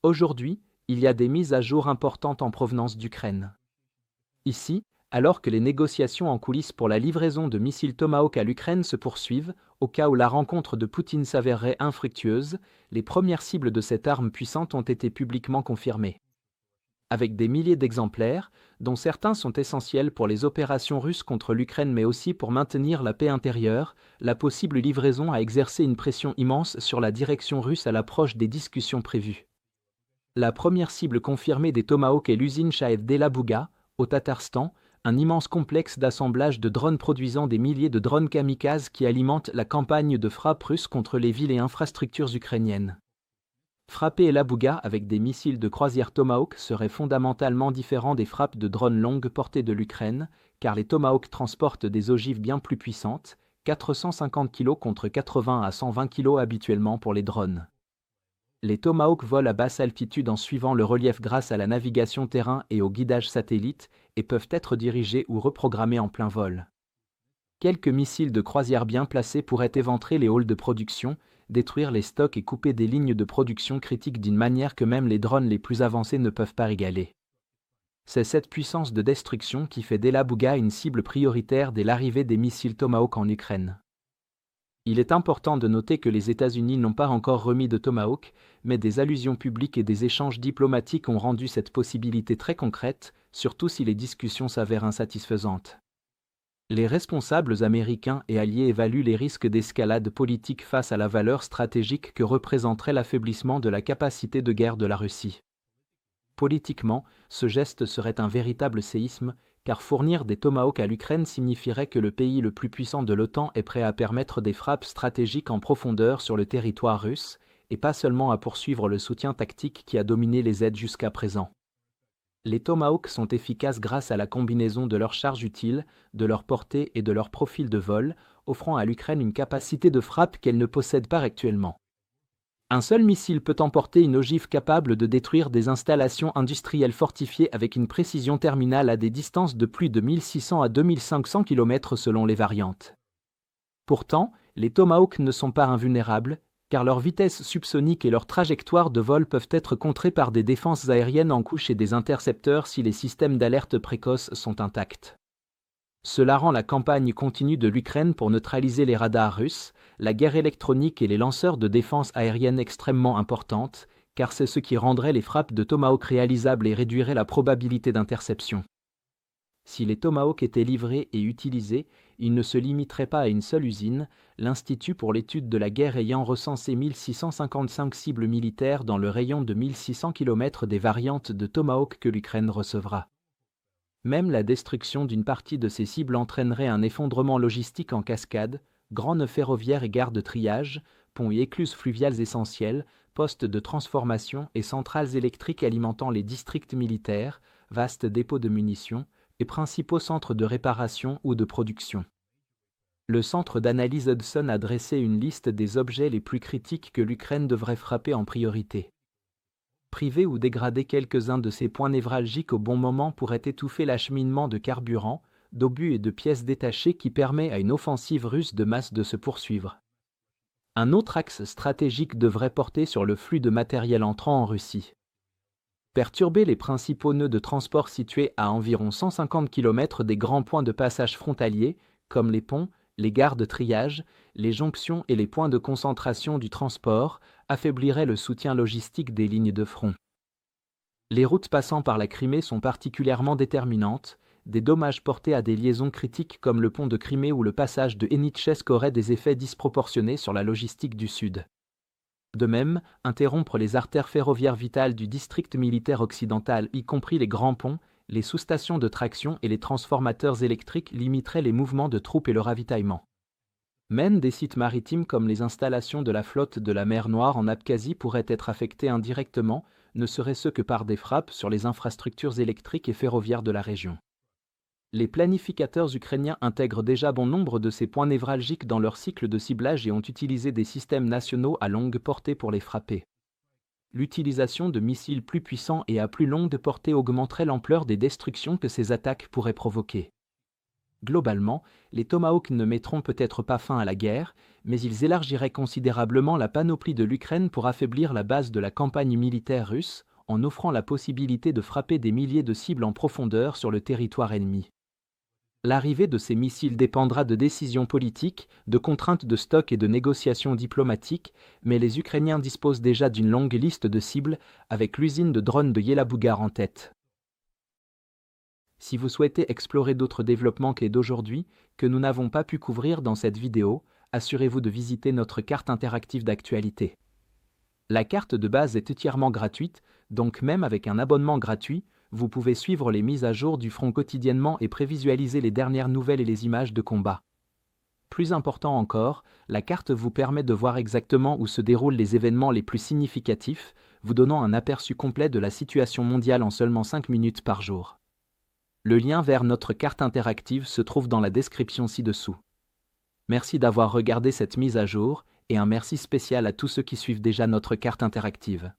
Aujourd'hui, il y a des mises à jour importantes en provenance d'Ukraine. Ici, alors que les négociations en coulisses pour la livraison de missiles Tomahawk à l'Ukraine se poursuivent, au cas où la rencontre de Poutine s'avérerait infructueuse, les premières cibles de cette arme puissante ont été publiquement confirmées. Avec des milliers d'exemplaires, dont certains sont essentiels pour les opérations russes contre l'Ukraine mais aussi pour maintenir la paix intérieure, la possible livraison a exercé une pression immense sur la direction russe à l'approche des discussions prévues. La première cible confirmée des Tomahawk est l'usine Shahed d'Elabouga, au Tatarstan, un immense complexe d'assemblage de drones produisant des milliers de drones kamikazes qui alimentent la campagne de frappe russe contre les villes et infrastructures ukrainiennes. Frapper Elabouga avec des missiles de croisière Tomahawk serait fondamentalement différent des frappes de drones longue portée de l'Ukraine, car les Tomahawk transportent des ogives bien plus puissantes, 450 kg contre 80 à 120 kg habituellement pour les drones. Les Tomahawk volent à basse altitude en suivant le relief grâce à la navigation terrain et au guidage satellite et peuvent être dirigés ou reprogrammés en plein vol. Quelques missiles de croisière bien placés pourraient éventrer les halls de production, détruire les stocks et couper des lignes de production critiques d'une manière que même les drones les plus avancés ne peuvent pas égaler. C'est cette puissance de destruction qui fait d'Elabouga une cible prioritaire dès l'arrivée des missiles Tomahawk en Ukraine. Il est important de noter que les États-Unis n'ont pas encore remis de Tomahawk, mais des allusions publiques et des échanges diplomatiques ont rendu cette possibilité très concrète, surtout si les discussions s'avèrent insatisfaisantes. Les responsables américains et alliés évaluent les risques d'escalade politique face à la valeur stratégique que représenterait l'affaiblissement de la capacité de guerre de la Russie. Politiquement, ce geste serait un véritable séisme, car fournir des Tomahawk à l'Ukraine signifierait que le pays le plus puissant de l'OTAN est prêt à permettre des frappes stratégiques en profondeur sur le territoire russe, et pas seulement à poursuivre le soutien tactique qui a dominé les aides jusqu'à présent. Les Tomahawk sont efficaces grâce à la combinaison de leur charge utile, de leur portée et de leur profil de vol, offrant à l'Ukraine une capacité de frappe qu'elle ne possède pas actuellement. Un seul missile peut emporter une ogive capable de détruire des installations industrielles fortifiées avec une précision terminale à des distances de plus de 1600 à 2500 km selon les variantes. Pourtant, les Tomahawk ne sont pas invulnérables, car leur vitesse subsonique et leur trajectoire de vol peuvent être contrées par des défenses aériennes en couche et des intercepteurs si les systèmes d'alerte précoce sont intacts. Cela rend la campagne continue de l'Ukraine pour neutraliser les radars russes, la guerre électronique et les lanceurs de défense aérienne extrêmement importante, car c'est ce qui rendrait les frappes de Tomahawk réalisables et réduirait la probabilité d'interception. Si les Tomahawk étaient livrés et utilisés, ils ne se limiteraient pas à une seule usine, l'Institut pour l'étude de la guerre ayant recensé 1655 cibles militaires dans le rayon de 1600 km des variantes de Tomahawk que l'Ukraine recevra. Même la destruction d'une partie de ces cibles entraînerait un effondrement logistique en cascade, grands nœuds ferroviaires et gares de triage, ponts et écluses fluviales essentielles, postes de transformation et centrales électriques alimentant les districts militaires, vastes dépôts de munitions, et principaux centres de réparation ou de production. Le centre d'analyse Hudson a dressé une liste des objets les plus critiques que l'Ukraine devrait frapper en priorité. Priver ou dégrader quelques-uns de ces points névralgiques au bon moment pourrait étouffer l'acheminement de carburant, d'obus et de pièces détachées qui permet à une offensive russe de masse de se poursuivre. Un autre axe stratégique devrait porter sur le flux de matériel entrant en Russie. Perturber les principaux nœuds de transport situés à environ 150 km des grands points de passage frontaliers, comme les ponts, les gares de triage, les jonctions et les points de concentration du transport, affaiblirait le soutien logistique des lignes de front. Les routes passant par la Crimée sont particulièrement déterminantes, des dommages portés à des liaisons critiques comme le pont de Crimée ou le passage de Henitchesk auraient des effets disproportionnés sur la logistique du Sud. De même, interrompre les artères ferroviaires vitales du district militaire occidental, y compris les grands ponts, les sous-stations de traction et les transformateurs électriques limiterait les mouvements de troupes et le ravitaillement. Même des sites maritimes comme les installations de la flotte de la mer Noire en Abkhazie pourraient être affectés indirectement, ne serait-ce que par des frappes sur les infrastructures électriques et ferroviaires de la région. Les planificateurs ukrainiens intègrent déjà bon nombre de ces points névralgiques dans leur cycle de ciblage et ont utilisé des systèmes nationaux à longue portée pour les frapper. L'utilisation de missiles plus puissants et à plus longue portée augmenterait l'ampleur des destructions que ces attaques pourraient provoquer. Globalement, les Tomahawks ne mettront peut-être pas fin à la guerre, mais ils élargiraient considérablement la panoplie de l'Ukraine pour affaiblir la base de la campagne militaire russe, en offrant la possibilité de frapper des milliers de cibles en profondeur sur le territoire ennemi. L'arrivée de ces missiles dépendra de décisions politiques, de contraintes de stock et de négociations diplomatiques, mais les Ukrainiens disposent déjà d'une longue liste de cibles, avec l'usine de drones de Yelabugar en tête. Si vous souhaitez explorer d'autres développements clés d'aujourd'hui, que nous n'avons pas pu couvrir dans cette vidéo, assurez-vous de visiter notre carte interactive d'actualité. La carte de base est entièrement gratuite, donc même avec un abonnement gratuit, vous pouvez suivre les mises à jour du front quotidiennement et prévisualiser les dernières nouvelles et les images de combat. Plus important encore, la carte vous permet de voir exactement où se déroulent les événements les plus significatifs, vous donnant un aperçu complet de la situation mondiale en seulement 5 minutes par jour. Le lien vers notre carte interactive se trouve dans la description ci-dessous. Merci d'avoir regardé cette mise à jour, et un merci spécial à tous ceux qui suivent déjà notre carte interactive.